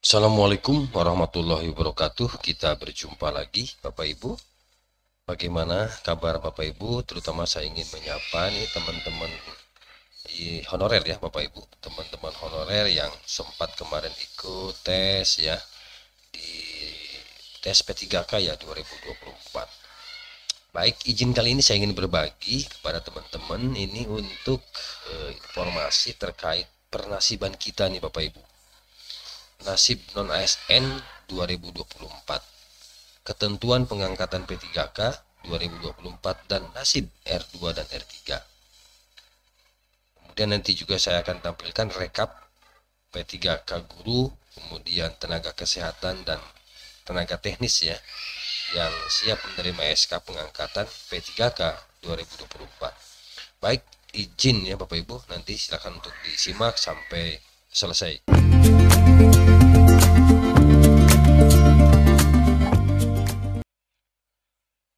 Assalamualaikum warahmatullahi wabarakatuh. Kita berjumpa lagi Bapak Ibu. Bagaimana kabar Bapak Ibu? Terutama saya ingin menyapa nih teman-teman di honorer ya Bapak Ibu. Teman-teman honorer yang sempat kemarin ikut tes ya di tes P3K ya 2024. Baik, izin kali ini saya ingin berbagi kepada teman-teman ini untuk informasi terkait pernasiban kita nih Bapak Ibu. Nasib non-ASN 2024, ketentuan pengangkatan P3K 2024 dan nasib R2 dan R3. Kemudian nanti juga saya akan tampilkan rekap P3K guru, kemudian tenaga kesehatan dan tenaga teknis ya yang siap menerima SK pengangkatan P3K 2024. Baik, izin ya Bapak Ibu, nanti silakan untuk disimak sampai selesai.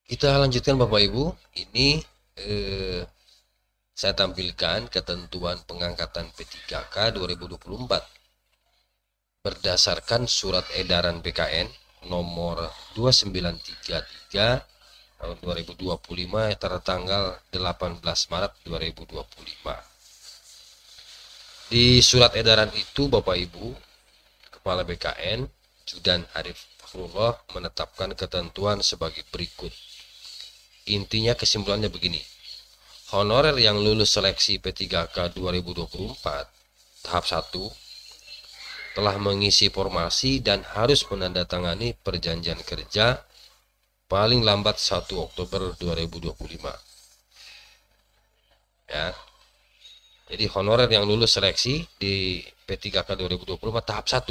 Kita lanjutkan Bapak Ibu. Ini saya tampilkan ketentuan pengangkatan P3K 2024 berdasarkan surat edaran BKN nomor 2933 tahun 2025 tertanggal 18 Maret 2025. Di surat edaran itu Bapak Ibu, Kepala BKN Judan Arif Fakhrullah menetapkan ketentuan sebagai berikut. Intinya kesimpulannya begini. Honorer yang lulus seleksi P3K 2024 tahap 1 telah mengisi formasi dan harus menandatangani perjanjian kerja paling lambat 1 Oktober 2025. Ya. Jadi honorer yang lulus seleksi di P3K 2024 tahap 1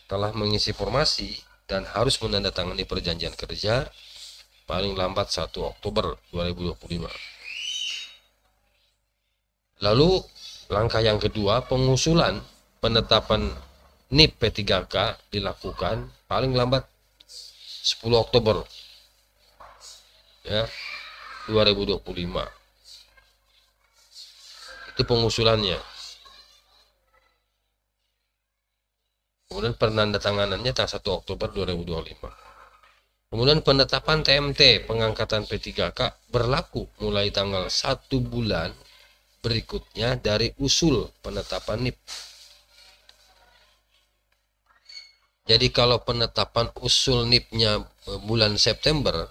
telah mengisi formasi dan harus menandatangani perjanjian kerja paling lambat 1 Oktober 2025. Lalu langkah yang kedua, pengusulan penetapan NIP P3K dilakukan paling lambat 10 Oktober ya 2025. Itu pengusulannya. Kemudian penandatanganannya tanggal 1 Oktober 2025. Kemudian penetapan TMT pengangkatan P3K berlaku mulai tanggal 1 bulan berikutnya dari usul penetapan NIP. Jadi kalau penetapan usul NIP-nya bulan September,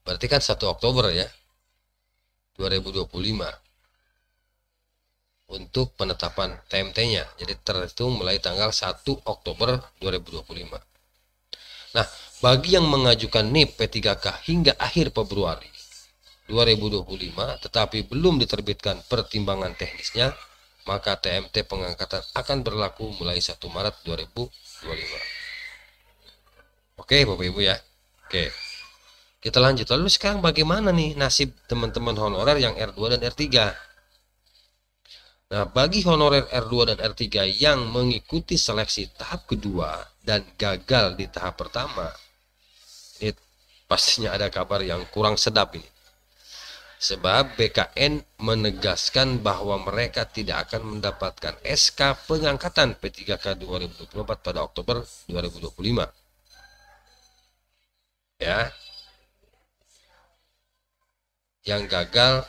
berarti kan 1 Oktober ya 2025 untuk penetapan TMT-nya. Jadi terhitung mulai tanggal 1 Oktober 2025. Nah, bagi yang mengajukan NIP P3K hingga akhir Februari 2025 tetapi belum diterbitkan pertimbangan teknisnya, maka TMT pengangkatan akan berlaku mulai 1 Maret 2025. Oke Bapak Ibu ya. Oke. Kita lanjut. Lalu sekarang bagaimana nih nasib teman-teman honorer yang R2 dan R3? Nah, bagi honorer R2 dan R3 yang mengikuti seleksi tahap kedua dan gagal di tahap pertama, ini pastinya ada kabar yang kurang sedap ini. Sebab BKN menegaskan bahwa mereka tidak akan mendapatkan SK pengangkatan P3K 2024 pada Oktober 2025. Ya. Yang gagal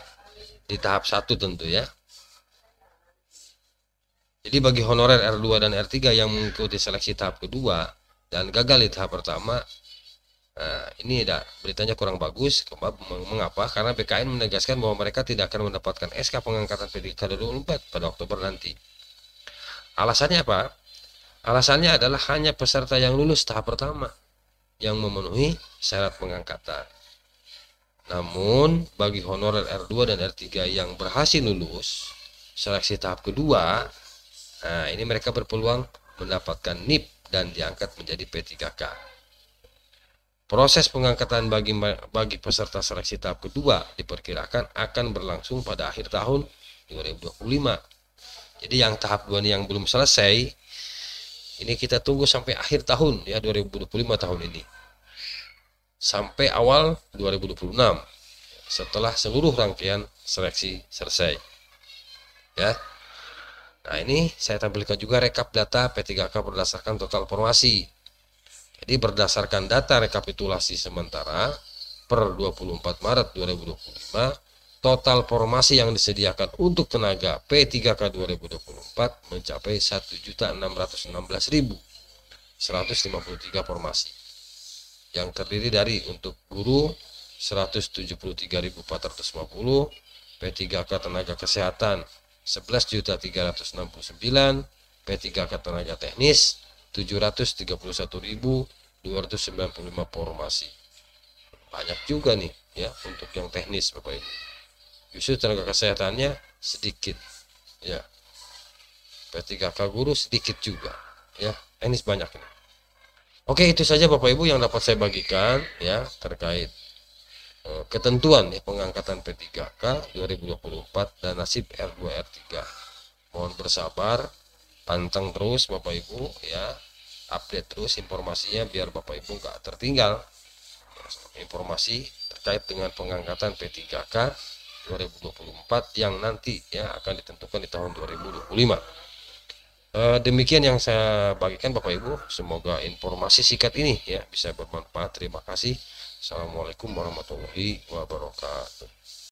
di tahap 1 tentu ya. Jadi bagi honorer R2 dan R3 yang mengikuti seleksi tahap kedua dan gagal di tahap pertama, nah, ini beritanya kurang bagus. Mengapa? Karena BKN menegaskan bahwa mereka tidak akan mendapatkan SK pengangkatan P3K 2024 pada Oktober nanti. Alasannya apa? Alasannya adalah hanya peserta yang lulus tahap pertama yang memenuhi syarat pengangkatan. Namun bagi honorer R2 dan R3 yang berhasil lulus seleksi tahap kedua, nah ini mereka berpeluang mendapatkan NIP dan diangkat menjadi P3K. Proses pengangkatan bagi peserta seleksi tahap kedua diperkirakan akan berlangsung pada akhir tahun 2025. Jadi yang tahap 2 ini yang belum selesai, ini kita tunggu sampai akhir tahun ya 2025 tahun ini. Sampai awal 2026 setelah seluruh rangkaian seleksi selesai. Ya. Nah, ini saya tampilkan juga rekap data P3K berdasarkan total formasi. Jadi berdasarkan data rekapitulasi sementara per 24 Maret 2025, total formasi yang disediakan untuk tenaga P3K 2024 mencapai 1.616.153 formasi, yang terdiri dari untuk guru 173.450, P3K tenaga kesehatan 11.369, P3K tenaga teknis 731.295 formasi. Banyak juga nih ya untuk yang teknis Bapak Ibu. Justru tenaga kesehatannya sedikit ya. P3K guru sedikit juga ya. Teknis banyak ini. Oke, itu saja Bapak Ibu yang dapat saya bagikan ya terkait ketentuan ya pengangkatan P3K 2024 dan nasib R2 R3. Mohon bersabar, pantang terus Bapak Ibu ya, update terus informasinya biar Bapak Ibu nggak tertinggal informasi terkait dengan pengangkatan P3K 2024 yang nanti ya akan ditentukan di tahun 2025. Demikian yang saya bagikan Bapak Ibu, semoga informasi singkat ini ya bisa bermanfaat. Terima kasih. Assalamualaikum warahmatullahi wabarakatuh.